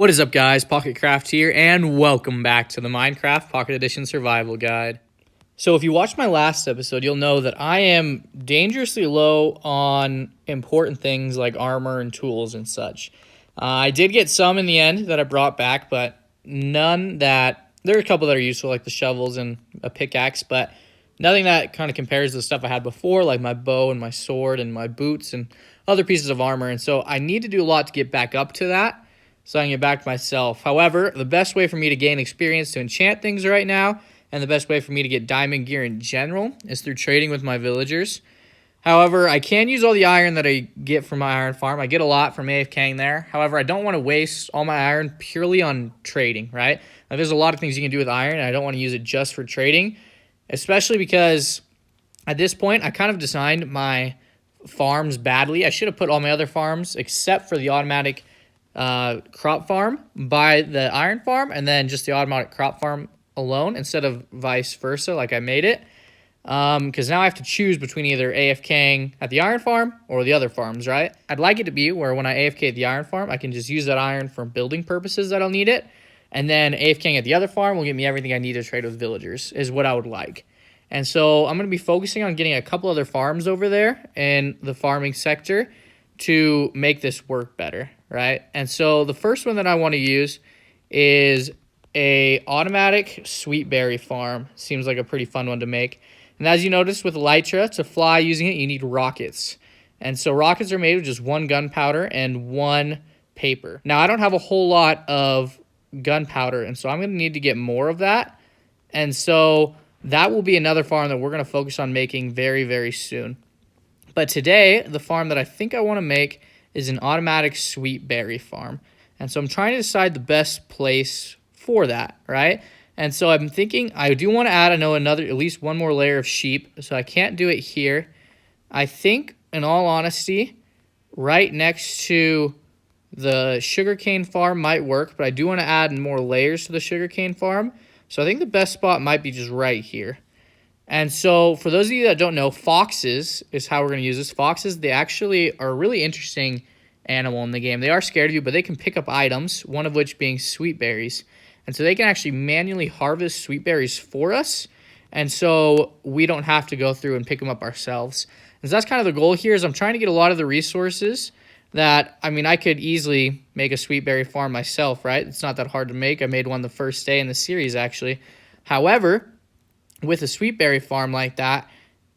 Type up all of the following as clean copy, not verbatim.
What is up, guys? Pocketcraft here, and welcome back to the Minecraft Pocket Edition Survival Guide. So if you watched my last episode, you'll know that I am dangerously low on important things like armor and tools and such. I did get some in the end that I brought back, but none that... There are a couple that are useful, like the shovels and a pickaxe, but nothing that kind of compares to the stuff I had before, like my bow and my sword and my boots and other pieces of armor. And so I need to do a lot to get back up to that, so I can get back to myself. However, the best way for me to gain experience to enchant things right now, and the best way for me to get diamond gear in general, is through trading with my villagers. However, I can use all the iron that I get from my iron farm. I get a lot from AFKing there. However, I don't want to waste all my iron purely on trading, right? Now, there's a lot of things you can do with iron, and I don't want to use it just for trading, especially because at this point, I kind of designed my farms badly. I should have put all my other farms, except for the automatic crop farm, by the iron farm, and then just the automatic crop farm alone, instead of vice versa like I made it. Because now I have to choose between either AFKing at the iron farm or the other farms, right? I'd like it to be where when I AFK at the iron farm, I can just use that iron for building purposes that I'll need it, and then AFKing at the other farm will get me everything I need to trade with villagers, is what I would like. And so I'm going to be focusing on getting a couple other farms over there in the farming sector to make this work better, right? And so the first one that I want to use is a automatic sweet berry farm. Seems like a pretty fun one to make. And as you notice with Elytra, to fly using it, you need rockets. And so rockets are made with just one gunpowder and one paper. Now, I don't have a whole lot of gunpowder, and so I'm going to need to get more of that. And so that will be another farm that we're going to focus on making very, very soon. But today, the farm that I think I want to make is an automatic sweet berry farm. And so I'm trying to decide the best place for that, right? And so I'm thinking I do want to add, at least one more layer of sheep. So I can't do it here. I think, in all honesty, right next to the sugarcane farm might work, but I do want to add more layers to the sugarcane farm. So I think the best spot might be just right here. And so for those of you that don't know, foxes is how we're going to use this. Foxes, they actually are a really interesting animal in the game. They are scared of you, but they can pick up items, one of which being sweet berries. And so they can actually manually harvest sweet berries for us. And so we don't have to go through and pick them up ourselves. And so that's kind of the goal here, is I'm trying to get a lot of the resources that, I could easily make a sweet berry farm myself, right? It's not that hard to make. I made one the first day in the series, actually. However, with a sweet berry farm like that,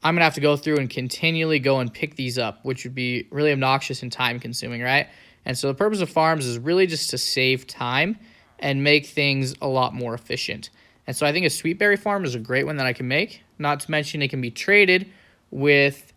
I'm going to have to go through and continually go and pick these up, which would be really obnoxious and time consuming, right? And so the purpose of farms is really just to save time and make things a lot more efficient. And so I think a sweet berry farm is a great one that I can make. Not to mention it can be traded with,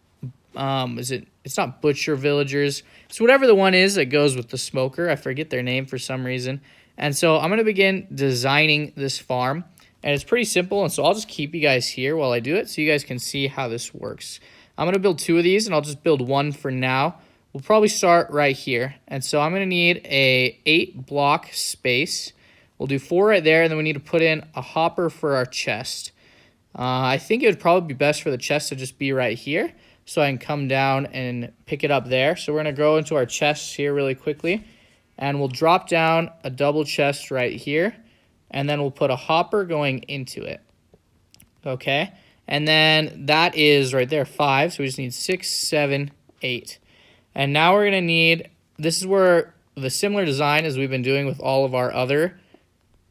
it's not butcher villagers. It's whatever the one is that goes with the smoker. I forget their name for some reason. And so I'm going to begin designing this farm. And it's pretty simple, and so I'll just keep you guys here while I do it so you guys can see how this works. I'm going to build 2 of these, and I'll just build one for now. We'll probably start right here. And so I'm going to need a 8-block space. We'll do 4 right there, and then we need to put in a hopper for our chest. I think it would probably be best for the chest to just be right here, so I can come down and pick it up there. So we're going to go into our chests here really quickly, and we'll drop down a double chest right here. And then we'll put a hopper going into it. Okay. And then that is right there, 5. So we just need 6, 7, 8. And now we're going to need, this is where the similar design as we've been doing with all of our other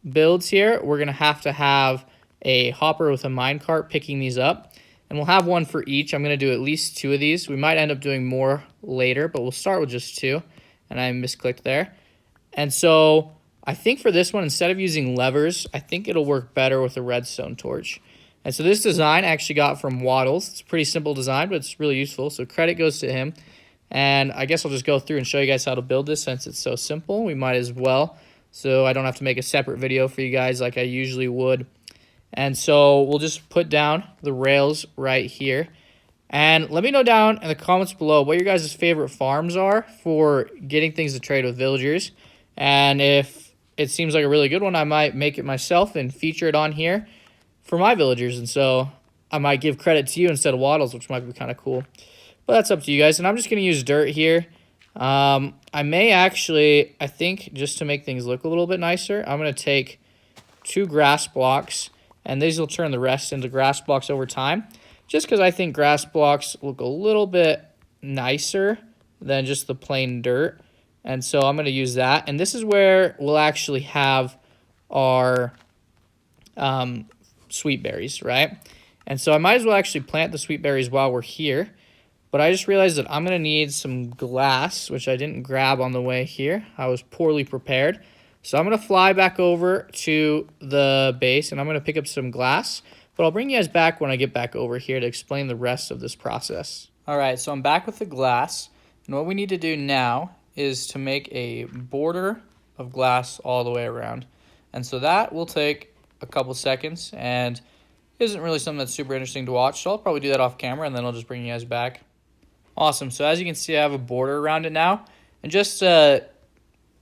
builds here, we're going to have a hopper with a minecart picking these up. And we'll have one for each. I'm going to do at least 2 of these. We might end up doing more later, but we'll start with just 2. And I misclicked there. And so I think for this one, instead of using levers, I think it'll work better with a redstone torch. And so this design I actually got from Waddles. It's a pretty simple design, but it's really useful. So credit goes to him. And I guess I'll just go through and show you guys how to build this since it's so simple. We might as well, so I don't have to make a separate video for you guys like I usually would. And so we'll just put down the rails right here. And let me know down in the comments below what your guys' favorite farms are for getting things to trade with villagers. And if it seems like a really good one, I might make it myself and feature it on here for my villagers. And so I might give credit to you instead of Waddles, which might be kind of cool. But that's up to you guys. And I'm just going to use dirt here. I may actually, I think just to make things look a little bit nicer, I'm going to take 2 grass blocks, and these will turn the rest into grass blocks over time, just because I think grass blocks look a little bit nicer than just the plain dirt. And so I'm going to use that. And this is where we'll actually have our sweet berries, right? And so I might as well actually plant the sweet berries while we're here. But I just realized that I'm going to need some glass, which I didn't grab on the way here. I was poorly prepared. So I'm going to fly back over to the base, and I'm going to pick up some glass. But I'll bring you guys back when I get back over here to explain the rest of this process. All right, so I'm back with the glass. And what we need to do now is to make a border of glass all the way around. And so that will take a couple seconds and isn't really something that's super interesting to watch. So I'll probably do that off camera, and then I'll just bring you guys back. Awesome. So as you can see, I have a border around it now. And just a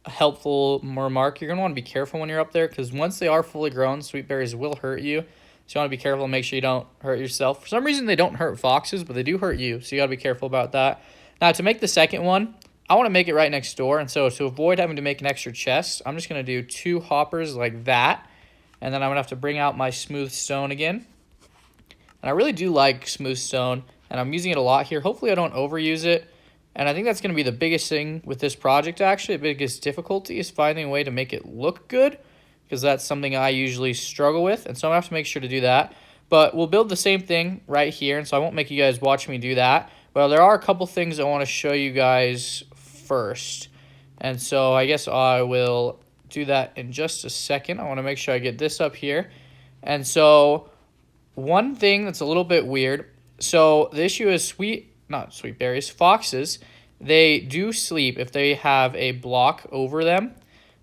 helpful remark, you're going to want to be careful when you're up there, because once they are fully grown, sweet berries will hurt you. So you want to be careful and make sure you don't hurt yourself. For some reason, they don't hurt foxes, but they do hurt you. So you got to be careful about that. Now, to make the second one, I want to make it right next door. And so to avoid having to make an extra chest, I'm just going to do 2 hoppers like that. And then I'm going to have to bring out my smooth stone again. And I really do like smooth stone, and I'm using it a lot here. Hopefully I don't overuse it. And I think that's going to be the biggest thing with this project, actually. The biggest difficulty is finding a way to make it look good, because that's something I usually struggle with. And so I'm going to have to make sure to do that. But we'll build the same thing right here, and so I won't make you guys watch me do that. But there are a couple things I want to show you guys first. And so I guess I will do that in just a second. I want to make sure I get this up here. And so one thing that's a little bit weird. So the issue is not sweet berries, foxes, they do sleep if they have a block over them,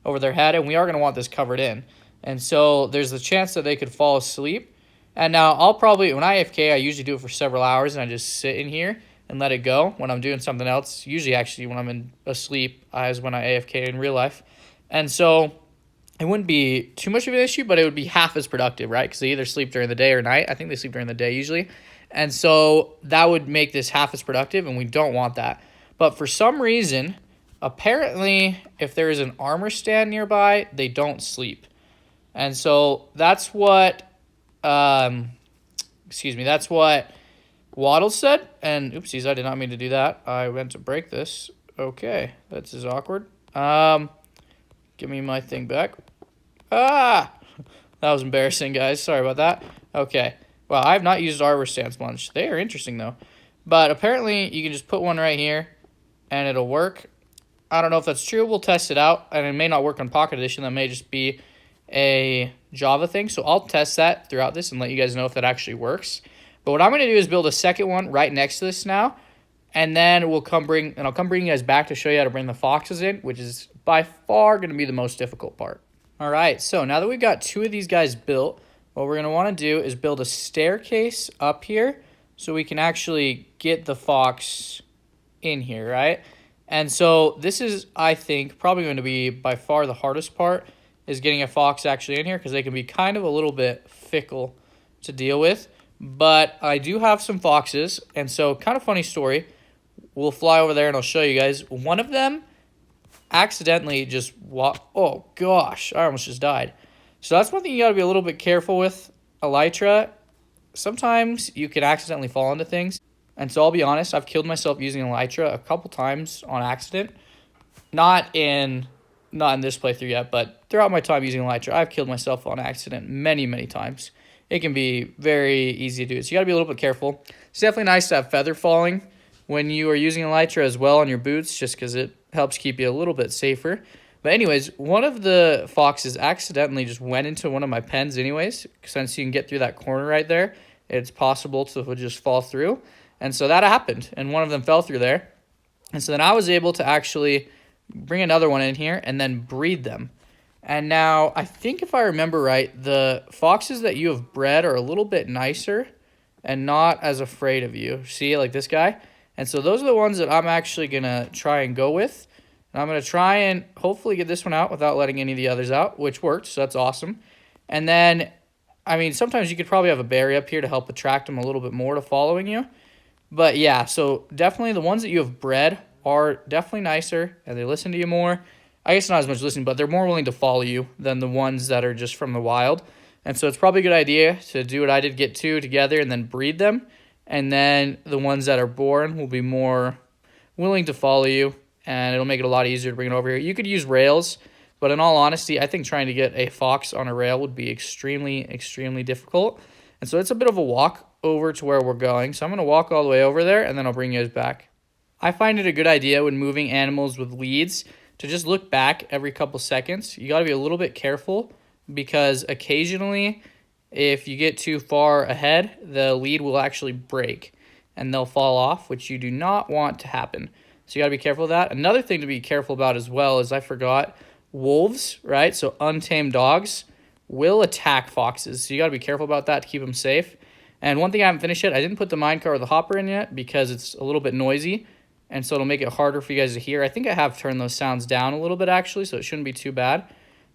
over their head, and we are going to want this covered in. And so there's the chance that they could fall asleep. And now I'll probably, when I AFK, I usually do it for several hours, and I just sit in here and let it go when I'm doing something else. Usually, actually, when I'm asleep is when I AFK in real life. And so it wouldn't be too much of an issue, but it would be half as productive, right? Because they either sleep during the day or night. I think they sleep during the day usually. And so that would make this half as productive, and we don't want that. But for some reason, apparently, if there is an armor stand nearby, they don't sleep. And so that's what, that's what Waddle said. And oopsies, I did not mean to do that. I went to break this. Okay, that's as awkward. Give me my thing back. Ah! That was embarrassing, guys. Sorry about that. Okay. Well, I have not used armor stands much. They are interesting, though. But apparently, you can just put one right here, and it'll work. I don't know if that's true. We'll test it out. And it may not work on Pocket Edition. That may just be a Java thing. So I'll test that throughout this and let you guys know if that actually works. But what I'm going to do is build a second one right next to this now. And then I'll come bring you guys back to show you how to bring the foxes in, which is by far going to be the most difficult part. All right, so now that we've got 2 of these guys built, what we're going to want to do is build a staircase up here so we can actually get the fox in here, right? And so this is, I think, probably going to be by far the hardest part, is getting a fox actually in here, because they can be kind of a little bit fickle to deal with. But I do have some foxes, and so kind of funny story. We'll fly over there and I'll show you guys. One of them accidentally just oh gosh, I almost just died. So that's one thing you got to be a little bit careful with Elytra. Sometimes you can accidentally fall into things. And so I'll be honest, I've killed myself using Elytra a couple times on accident. Not in this playthrough yet, but throughout my time using Elytra, I've killed myself on accident many, many times. It can be very easy to do. So you got to be a little bit careful. It's definitely nice to have feather falling when you are using Elytra as well on your boots, just because it helps keep you a little bit safer. But anyways, one of the foxes accidentally just went into one of my pens anyways, since you can get through that corner right there. It's possible to just fall through. And so that happened, and one of them fell through there. And so then I was able to actually bring another one in here and then breed them. And now, I think if I remember right, the foxes that you have bred are a little bit nicer and not as afraid of you. See, like this guy? And so those are the ones that I'm actually going to try and go with. And I'm going to try and hopefully get this one out without letting any of the others out, which worked, so that's awesome. And then, I mean, sometimes you could probably have a berry up here to help attract them a little bit more to following you. But yeah, so definitely the ones that you have bred are definitely nicer and they listen to you more. I guess not as much listening, but they're more willing to follow you than the ones that are just from the wild. And so it's probably a good idea to do what I did, get two together and then breed them. And then the ones that are born will be more willing to follow you, and it'll make it a lot easier to bring it over here. You could use rails, but in all honesty, I think trying to get a fox on a rail would be extremely, extremely difficult. And so it's a bit of a walk over to where we're going. So I'm going to walk all the way over there, and then I'll bring you guys back. I find it a good idea when moving animals with leads to just look back every couple seconds. You got to be a little bit careful because occasionally if you get too far ahead, the lead will actually break and they'll fall off, which you do not want to happen. So you got to be careful of that. Another thing to be careful about as well is I forgot wolves, right? So untamed dogs will attack foxes. So you got to be careful about that to keep them safe. And one thing I haven't finished yet, I didn't put the minecart or the hopper in yet because it's a little bit noisy. And so it'll make it harder for you guys to hear. I think I have turned those sounds down a little bit actually, so it shouldn't be too bad.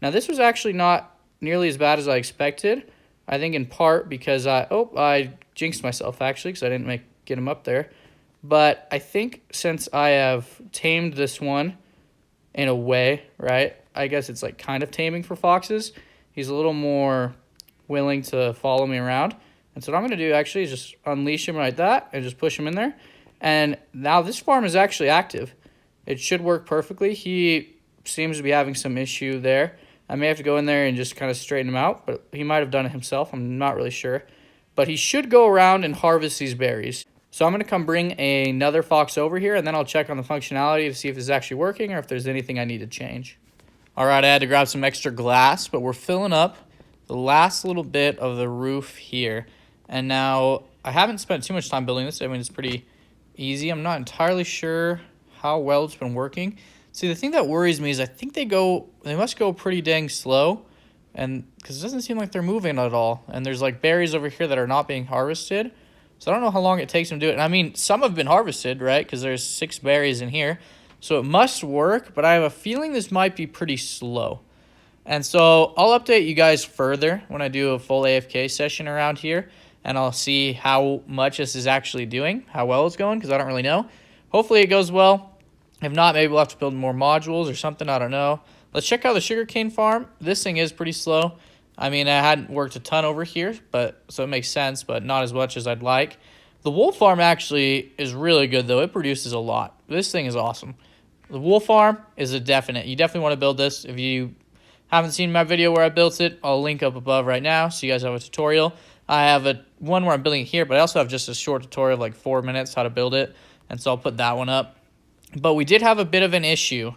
Now this was actually not nearly as bad as I expected. I think in part because I jinxed myself actually because I didn't get him up there. But I think since I have tamed this one in a way, right? I guess it's like kind of taming for foxes. He's a little more willing to follow me around. And so what I'm going to do actually is just unleash him like that and just push him in there. And now this farm is actually active. It should work perfectly. He seems to be having some issue there. I may have to go in there and just kind of straighten him out, but he might have done it himself. I'm not really sure. But he should go around and harvest these berries. So I'm going to come bring another fox over here, and then I'll check on the functionality to see if this is actually working or if there's anything I need to change. All right, I had to grab some extra glass, but we're filling up the last little bit of the roof here. And now I haven't spent too much time building this. I mean, it's pretty easy. I'm not entirely sure how well it's been working. See, the thing that worries me is I think they must go pretty dang slow, and because it doesn't seem like they're moving at all. And there's like berries over here that are not being harvested. So I don't know how long it takes them to do it. And I mean, some have been harvested, right? Because there's 6 berries in here. So it must work, but I have a feeling this might be pretty slow. And so I'll update you guys further when I do a full AFK session around here. And I'll see how much this is actually doing, how well it's going, because I don't really know. Hopefully it goes well. If not, maybe we'll have to build more modules or something. I don't know. Let's check out the sugarcane farm. This thing is pretty slow. I mean, I hadn't worked a ton over here, so it makes sense, but not as much as I'd like. The wool farm actually is really good, though. It produces a lot. This thing is awesome. The wool farm is a definite. You definitely want to build this. If you haven't seen my video where I built it, I'll link up above right now so you guys have a tutorial. I have one where I'm building it here, but I also have just a short tutorial of like 4 minutes how to build it, and so I'll put that one up. But we did have a bit of an issue.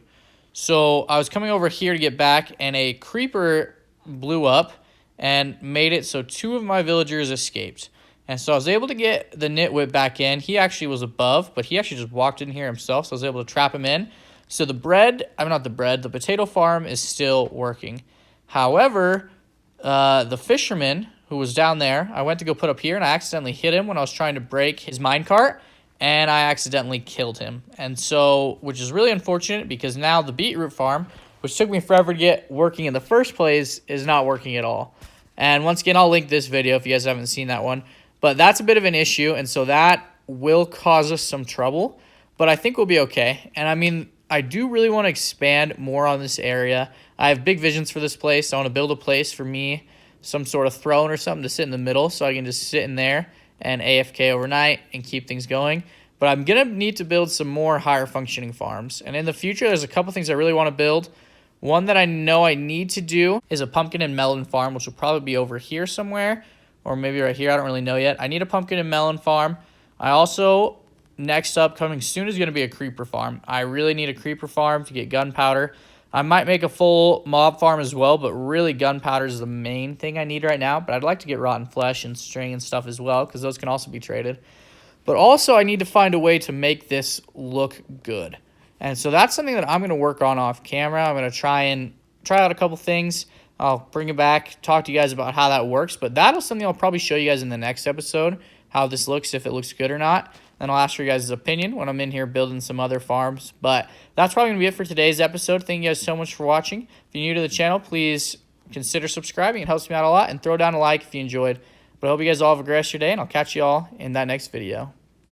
So I was coming over here to get back, and a creeper blew up and made it so 2 of my villagers escaped. And so I was able to get the nitwit back in. He actually was above, but he actually just walked in here himself, so I was able to trap him in. So the potato farm is still working. However, the fisherman who was down there, I went to go put up here, and I accidentally hit him when I was trying to break his minecart, and I accidentally killed him. And so, which is really unfortunate because now the beetroot farm, which took me forever to get working in the first place, is not working at all. And once again, I'll link this video if you guys haven't seen that one. But that's a bit of an issue, and so that will cause us some trouble. But I think we'll be okay. And I mean, I do really want to expand more on this area. I have big visions for this place. I want to build a place for me, some sort of throne or something to sit in the middle so I can just sit in there and AFK overnight and keep things going. But I'm going to need to build some more higher functioning farms. And in the future, there's a couple things I really want to build. One that I know I need to do is a pumpkin and melon farm, which will probably be over here somewhere, or maybe right here. I don't really know yet. I need a pumpkin and melon farm. I also, next up, coming soon, is going to be a creeper farm. I really need a creeper farm to get gunpowder. I might make a full mob farm as well, but really gunpowder is the main thing I need right now. But I'd like to get rotten flesh and string and stuff as well, because those can also be traded. But also, I need to find a way to make this look good. And so that's something that I'm going to work on off camera. I'm going to try out a couple things. I'll bring it back, talk to you guys about how that works. But that'll something I'll probably show you guys in the next episode, how this looks, if it looks good or not. Then I'll ask for you guys' opinion when I'm in here building some other farms. But that's probably going to be it for today's episode. Thank you guys so much for watching. If you're new to the channel, please consider subscribing. It helps me out a lot. And throw down a like if you enjoyed. But I hope you guys all have a great rest of your day, and I'll catch you all in that next video.